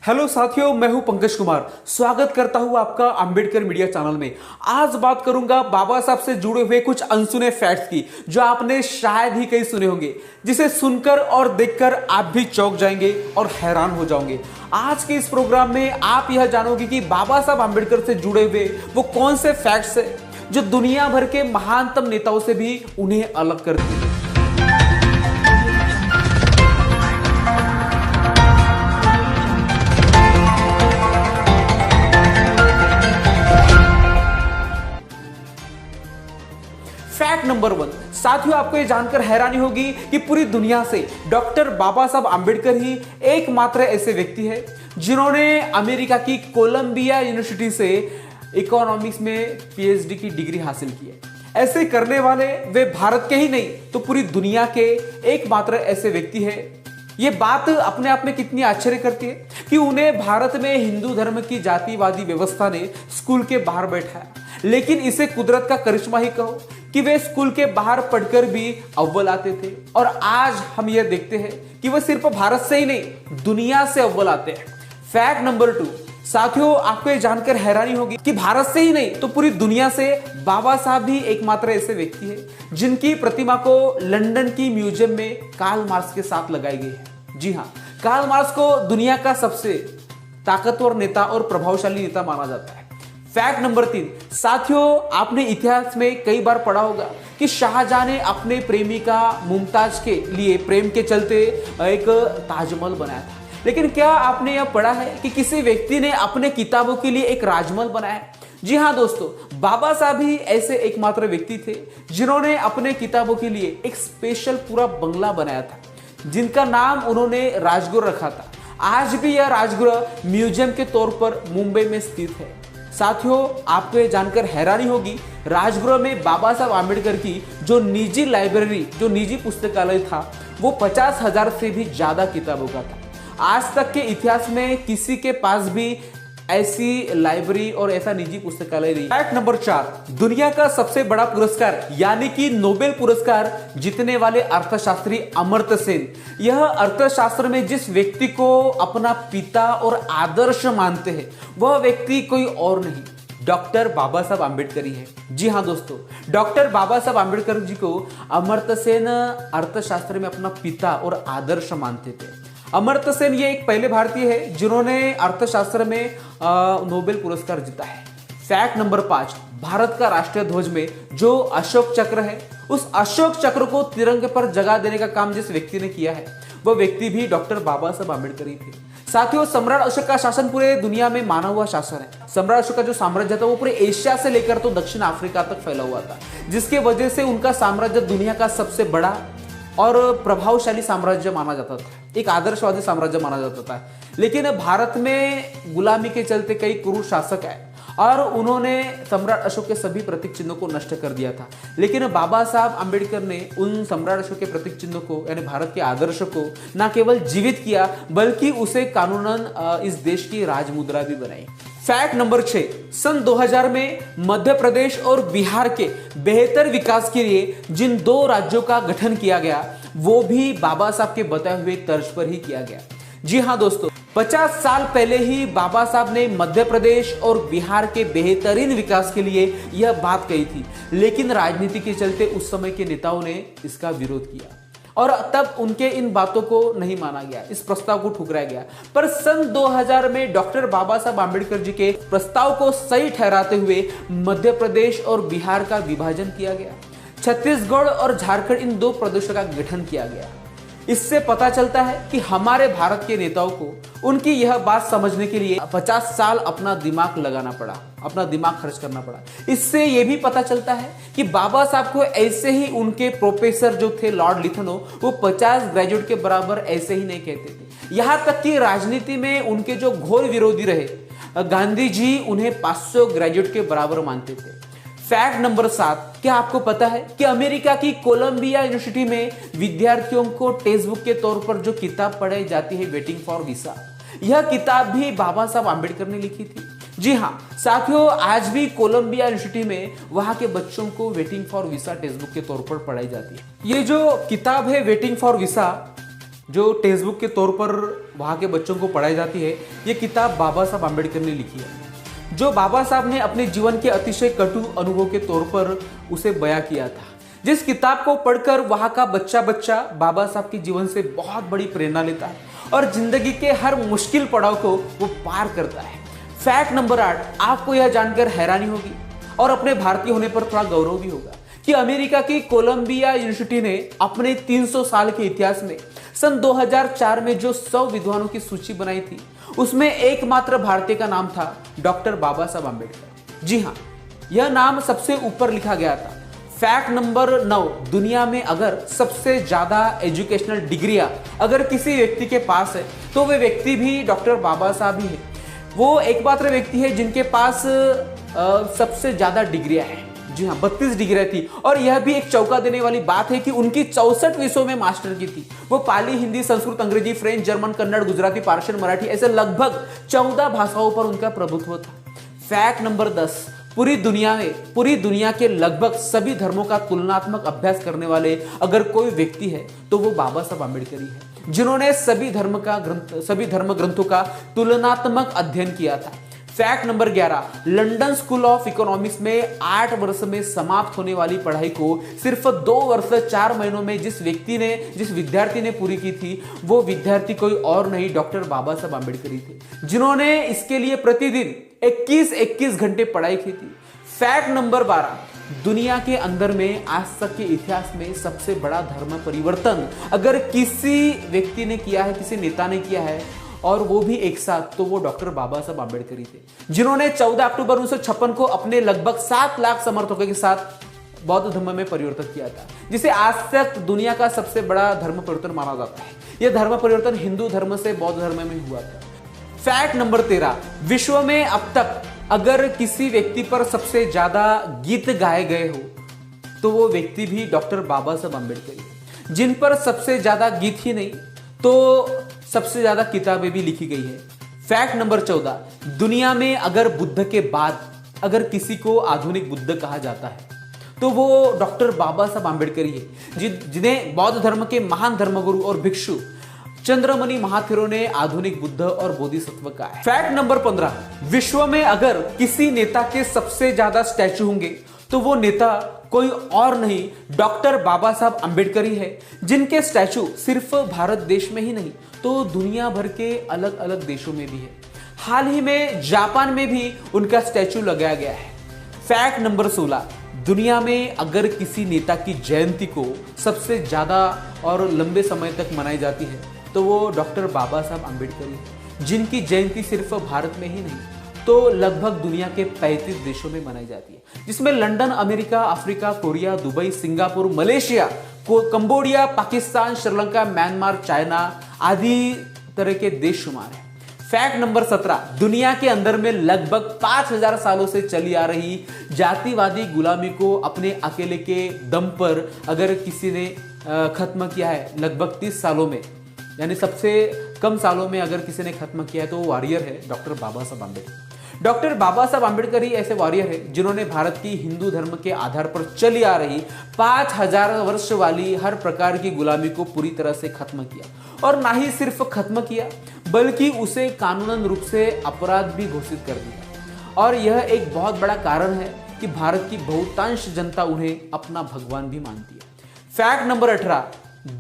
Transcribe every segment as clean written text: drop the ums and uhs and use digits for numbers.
Hello साथियों, मैं हूं पंकज कुमार। स्वागत करता हूं आपका अंबेडकर मीडिया चैनल में। आज बात करूंगा बाबा साहब से जुड़े हुए कुछ अनसुने फैक्ट्स की, जो आपने शायद ही कहीं सुने होंगे, जिसे सुनकर और देखकर आप भी चौंक जाएंगे और हैरान हो जाओगे। आज के इस प्रोग्राम में आप यह जानोगे कि बाबा साहब अंबेडकर से जुड़े हुए वो कौन से फैक्ट्स है जो दुनिया भर के महानतम नेताओं से भी उन्हें अलग करते हैं। फैक्ट नंबर 1, साथियों, आपको यह जानकर हैरानी होगी कि पूरी दुनिया से डॉक्टर बाबा साहब अंबेडकर ही एकमात्र ऐसे व्यक्ति हैं जिन्होंने अमेरिका की कोलंबिया यूनिवर्सिटी से इकोनॉमिक्स में पीएचडी की डिग्री हासिल की है। ऐसे करने वाले वे भारत के ही नहीं तो पूरी दुनिया के एकमात्र ऐसे व्यक्ति हैं। ये बात अपने आप में कितनी आश्चर्य करती है कि उन्हें भारत में हिंदू धर्म की जातिवादी व्यवस्था ने स्कूल के बाहर बैठाया, लेकिन इसे कुदरत का करिश्मा ही कहो कि वे स्कूल के बाहर पढ़कर भी अव्वल आते थे। और आज हम यह देखते हैं कि वह सिर्फ भारत से ही नहीं, दुनिया से अव्वल आते हैं। फैक्ट नंबर 2, साथियों, आपको यह जानकर हैरानी होगी कि भारत से ही नहीं तो पूरी दुनिया से बाबा साहब भी एकमात्र ऐसे व्यक्ति हैं जिनकी प्रतिमा को लंदन की म्यूजियम में कार्ल मार्क्स के साथ लगाई गई है। जी हाँ, कार्ल मार्क्स को दुनिया का सबसे ताकतवर नेता और प्रभावशाली नेता माना जाता है। फैक्ट नंबर 3, साथियों, आपने इतिहास में कई बार पढ़ा होगा कि शाहजहां ने अपने प्रेमिका मुमताज के लिए प्रेम के चलते एक ताजमहल बनाया था। लेकिन क्या आपने यह पढ़ा है कि किसी व्यक्ति ने अपने किताबों के लिए एक राजमहल बनाया? जी हाँ दोस्तों, बाबा साहब ही ऐसे एकमात्र व्यक्ति थे जिन्होंने अपने किताबों के लिए एक स्पेशल पूरा बंगला बनाया था, जिनका नाम उन्होंने राजगृह रखा था। आज भी यह राजगृह म्यूजियम के तौर पर मुंबई में स्थित है। साथियों, आपको यह जानकर हैरानी होगी, राजगृह में बाबा साहब आम्बेडकर की जो निजी लाइब्रेरी, जो निजी पुस्तकालय था, वो 50,000 से भी ज्यादा किताबों का था। आज तक के इतिहास में किसी के पास भी ऐसी लाइब्रेरी और ऐसा निजी पुस्तकालय नहीं। फैक्ट नंबर 4, दुनिया का सबसे बड़ा पुरस्कार यानी कि नोबेल पुरस्कार जीतने वाले अर्थशास्त्री अमर्त्य सेन, यह अर्थशास्त्र में जिस व्यक्ति को अपना पिता और आदर्श मानते हैं वह व्यक्ति कोई और नहीं, डॉक्टर बाबा साहब आम्बेडकर ही है। जी हाँ दोस्तों, डॉक्टर बाबा साहब आम्बेडकर जी को अमर्त्य सेन अर्थशास्त्र में अपना पिता और आदर्श मानते थे। अमर्त्य सेन ये एक पहले भारतीय है जिन्होंने अर्थशास्त्र में नोबेल पुरस्कार जीता है। फैक्ट नंबर 5, भारत का राष्ट्रीय ध्वज में जो अशोक चक्र है, उस अशोक चक्र को तिरंगे पर जगह देने का काम जिस व्यक्ति ने किया है वह व्यक्ति भी डॉक्टर बाबा साहब आम्बेडकर ही थे। साथियों, सम्राट अशोक का शासन पूरे दुनिया में माना हुआ शासन है। सम्राट अशोक का जो साम्राज्य था वो पूरे एशिया से लेकर तो दक्षिण अफ्रीका तक फैला हुआ था, जिसके वजह से उनका साम्राज्य दुनिया का सबसे बड़ा और प्रभावशाली साम्राज्य माना जाता था, एक आदर्शवादी साम्राज्य माना जाता था। लेकिन भारत में गुलामी के चलते कई क्रूर शासक आए और उन्होंने सम्राट अशोक के सभी प्रतीक चिन्हों को नष्ट कर दिया था। लेकिन बाबा साहब अंबेडकर ने उन सम्राट अशोक के प्रतीक चिन्हों को, यानी भारत के आदर्श को न केवल जीवित किया बल्कि उसे कानूनन इस देश की राजमुद्रा भी बनाई। फैक्ट नंबर 6, सन 2000 में मध्य प्रदेश और बिहार के बेहतर विकास के लिए जिन 2 राज्यों का गठन किया गया वो भी बाबा साहब के बताए हुए तर्ज पर ही किया गया। जी हाँ दोस्तों, 50 साल पहले ही बाबा साहब ने मध्य प्रदेश और बिहार के बेहतरीन विकास के लिए यह बात कही थी, लेकिन राजनीति के चलते उस समय के नेताओं ने इसका विरोध किया और तब उनके इन बातों को नहीं माना गया, इस प्रस्ताव को ठुकराया गया। पर सन 2000 में डॉक्टर बाबा साहब आम्बेडकर जी के प्रस्ताव को सही ठहराते हुए मध्य प्रदेश और बिहार का विभाजन किया गया। छत्तीसगढ़ और झारखंड, इन 2 प्रदेशों का गठन किया गया। इससे पता चलता है कि हमारे भारत के नेताओं को उनकी यह बात समझने के लिए 50 साल अपना दिमाग लगाना पड़ा, अपना दिमाग खर्च करना पड़ा। इससे यह भी पता चलता है कि बाबा साहब को ऐसे ही उनके प्रोफेसर जो थे लॉर्ड लिथनो, वो 50 ग्रेजुएट के बराबर ऐसे ही नहीं कहते थे। यहां तक कि राजनीति में उनके जो घोर विरोधी रहे गांधी जी उन्हें 500 ग्रेजुएट के बराबर मानते थे। फैक्ट नंबर 7, क्या आपको पता है कि अमेरिका की कोलंबिया यूनिवर्सिटी में विद्यार्थियों को टेक्स्ट बुक के तौर पर जो किताब पढ़ाई जाती है वेटिंग फॉर वीसा, यह किताब भी बाबा साहब आम्बेडकर ने लिखी थी। जी हाँ साथियों, आज भी कोलंबिया यूनिवर्सिटी में वहां के बच्चों को waiting for visa text book के तौर पर पढ़ाई जाती है। ये जो किताब है वेटिंग फॉर वीसा, जो टेक्स्ट बुक के तौर पर वहाँ के बच्चों को पढ़ाई जाती है, ये किताब बाबा साहब आम्बेडकर ने लिखी है, जो बाबा साहब ने अपने जीवन के अतिशय कटु अनुभव के तौर पर उसे बयां किया था। जिस किताब को पढ़कर वहाँ का बच्चा बाबा साहब के जीवन से बहुत बड़ी प्रेरणा लेता है और जिंदगी के हर मुश्किल पड़ाव को वो पार करता है। फैक्ट नंबर 8, आपको यह जानकर हैरानी होगी और अपने भारतीय होने पर थोड़ा गौरव भी होगा कि अमेरिका की कोलंबिया यूनिवर्सिटी ने अपने 300 साल के इतिहास में सन 2004 में जो 100 विद्वानों की सूची बनाई थी, उसमें एकमात्र भारतीय का नाम था डॉक्टर बाबा साहब आम्बेडकर। जी हाँ, यह नाम सबसे ऊपर लिखा गया था। फैक्ट नंबर 9, दुनिया में अगर सबसे ज्यादा एजुकेशनल डिग्रियां अगर किसी व्यक्ति के पास है तो वे व्यक्ति भी डॉक्टर बाबा साहब ही है। वो एकमात्र व्यक्ति है जिनके पास सबसे ज्यादा डिग्रियां हैं। जी हाँ, 32 डिग्रियां थी। और यह भी एक चौंका देने वाली बात है कि उनकी 64 विषयों में मास्टर की थी। वो पाली, हिंदी, संस्कृत, अंग्रेजी, French, German, Kannada, Gujarati, Persian, Marathi, ऐसे लगभग 14 भाषाओं पर उनका प्रभुत्व था। फैक्ट नंबर 10, पूरी दुनिया के लगभग सभी धर्मों का तुलनात्मक अभ्यास करने वाले अगर कोई व्यक्ति है तो वो बाबा साहब आम्बेडकर ही है, जिन्होंने सभी धर्म ग्रंथों का तुलनात्मक अध्ययन किया था। Fact number 11, London school of economics में 8 वर्ष में समाप्त होने वाली पढ़ाई को सिर्फ 2 वर्ष 4 महीनों में जिस विद्यार्थी ने पूरी की थी, वो विद्यार्थी कोई और नहीं डॉक्टर बाबा साहब आम्बेडकर ही थे, जिन्होंने इसके लिए प्रतिदिन 21 घंटे पढ़ाई की थी। फैक्ट नंबर 12, दुनिया के अंदर में आज तक के इतिहास में सबसे बड़ा धर्म परिवर्तन अगर किसी व्यक्ति ने किया है, किसी नेता ने किया है, और वो भी एक साथ, तो वो डॉक्टर बाबा साहब आम्बेडकर ही थे, जिन्होंने 14 अक्टूबर 1956 को अपने लगभग 7 लाख समर्थकों के साथ बौद्ध धर्म में परिवर्तन किया था, जिसे आज तक दुनिया का सबसे बड़ा धर्म परिवर्तन माना जाता है। यह धर्म परिवर्तन हिंदू धर्म से बौद्ध धर्म में हुआ था। फैक्ट नंबर 13, विश्व में अब तक अगर किसी व्यक्ति पर सबसे ज्यादा गीत गाए गए हो तो वो व्यक्ति भी डॉक्टर बाबा साहब आम्बेडकर ही, जिन पर सबसे ज्यादा गीत ही नहीं तो सबसे ज्यादा किताबें भी लिखी गई है। फैक्ट नंबर 14, दुनिया में अगर बुद्ध के बाद अगर किसी को आधुनिक बुद्ध कहा जाता है तो वो डॉक्टर बाबा साहब आम्बेडकर ही है, जिन्हें बौद्ध धर्म के महान धर्मगुरु और भिक्षु चंद्रमणि महाथिरो ने आधुनिक बुद्ध और बोधिसत्व कहा है। फैक्ट नंबर 15, विश्व में अगर किसी नेता के सबसे ज्यादा स्टैचू होंगे तो वो नेता कोई और नहीं डॉक्टर बाबा साहब आम्बेडकर ही है, जिनके स्टैचू सिर्फ भारत देश में ही नहीं तो दुनिया भर के अलग अलग देशों में भी है। हाल ही में जापान में भी उनका स्टैचू लगाया गया है। फैक्ट नंबर 16, दुनिया में अगर किसी नेता की जयंती को सबसे ज्यादा और लंबे समय तक मनाई जाती है तो वो डॉक्टर बाबा साहब आम्बेडकर ही है, जिनकी जयंती सिर्फ भारत में ही नहीं तो लगभग दुनिया के 35 देशों में मनाई जाती है, जिसमें London, America, Africa, Korea, Dubai, Singapore, Malaysia, Cambodia, Pakistan, Sri Lanka, Myanmar, China आदि तरह के देश शुमार है। फैक्ट नंबर 17, दुनिया के अंदर में लगभग 5000 सालों से चली आ रही जातिवादी गुलामी को अपने अकेले के दम पर अगर किसी ने खत्म किया है लगभग 30 सालों में, यानी सबसे कम सालों में अगर किसी ने खत्म किया है तो वो वॉरियर है डॉक्टर बाबा साहब आम्बेडकर। डॉक्टर बाबा साहब आम्बेडकर ही ऐसे वॉरियर है जिन्होंने भारत की हिंदू धर्म के आधार पर चली आ रही 5000 वर्ष वाली हर प्रकार की गुलामी को पूरी तरह से खत्म किया, और ना ही सिर्फ खत्म किया बल्कि उसे कानूनन रूप से अपराध भी घोषित कर दिया। और यह एक बहुत बड़ा कारण है कि भारत की बहुतांश जनता उन्हें अपना भगवान भी मानती है। फैक्ट नंबर 18,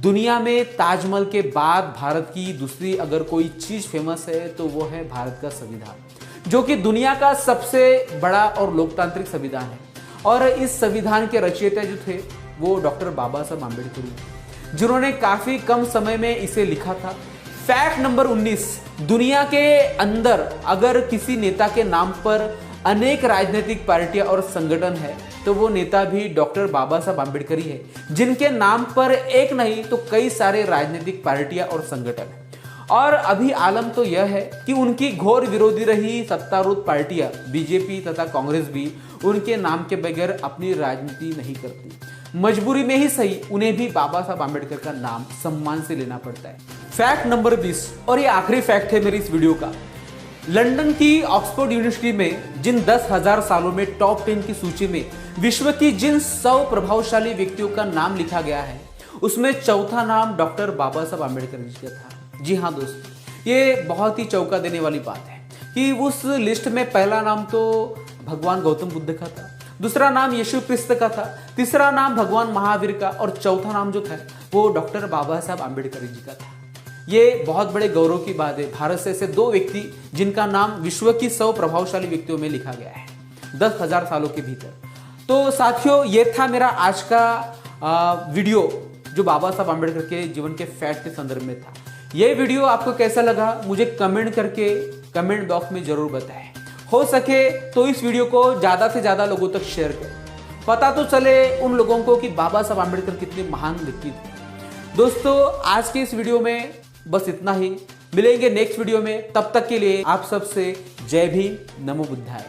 दुनिया में ताजमहल के बाद भारत की दूसरी अगर कोई चीज फेमस है तो वो है भारत का संविधान, जो कि दुनिया का सबसे बड़ा और लोकतांत्रिक संविधान है। और इस संविधान के रचयिता जो थे वो डॉक्टर बाबा साहब आम्बेडकर ही, जिन्होंने काफी कम समय में इसे लिखा था। फैक्ट नंबर 19, दुनिया के अंदर अगर किसी नेता के नाम पर अनेक राजनीतिक पार्टियां और संगठन है तो वो नेता भी डॉक्टर बाबा साहब आम्बेडकर ही है, जिनके नाम पर एक नहीं तो कई सारे राजनीतिक पार्टियां और संगठन है। और अभी आलम तो यह है कि उनकी घोर विरोधी रही सत्तारूढ़ पार्टियां बीजेपी तथा कांग्रेस भी उनके नाम के बगैर अपनी राजनीति नहीं करती। मजबूरी में ही सही उन्हें भी बाबा साहब आम्बेडकर का नाम सम्मान से लेना पड़ता है। फैक्ट नंबर 20, और ये आखिरी फैक्ट है मेरी इस वीडियो का, लंदन की ऑक्सफोर्ड यूनिवर्सिटी में जिन 10,000 सालों में टॉप 10 की सूची में विश्व की जिन 100 प्रभावशाली व्यक्तियों का नाम लिखा गया है उसमें चौथा नाम डॉक्टर बाबा साहब आम्बेडकर जी का था। जी हाँ दोस्तों, ये बहुत ही चौंका देने वाली बात है कि उस लिस्ट में पहला नाम तो भगवान गौतम बुद्ध का था, दूसरा नाम यीशु क्रिस्त का था, तीसरा नाम भगवान महावीर का और चौथा नाम जो था वो डॉक्टर बाबा साहब आम्बेडकर जी का था। ये बहुत बड़े गौरव की बात है, भारत से ऐसे 2 व्यक्ति जिनका नाम विश्व की 100 प्रभावशाली व्यक्तियों में लिखा गया है 10,000 सालों के भीतर। तो साथियों, ये था मेरा आज का वीडियो जो बाबा साहब आम्बेडकर के जीवन के फैक्ट के संदर्भ में था। ये वीडियो आपको कैसा लगा मुझे कमेंट करके कमेंट बॉक्स में जरूर बताएं। हो सके तो इस वीडियो को ज्यादा से ज्यादा लोगों तक शेयर करें, पता तो चले उन लोगों को कि बाबा साहब आम्बेडकर कितने महान व्यक्ति थे। दोस्तों, आज के इस वीडियो में बस इतना ही। मिलेंगे नेक्स्ट वीडियो में, तब तक के लिए आप सबसे जय भीम, नमो बुद्धाय।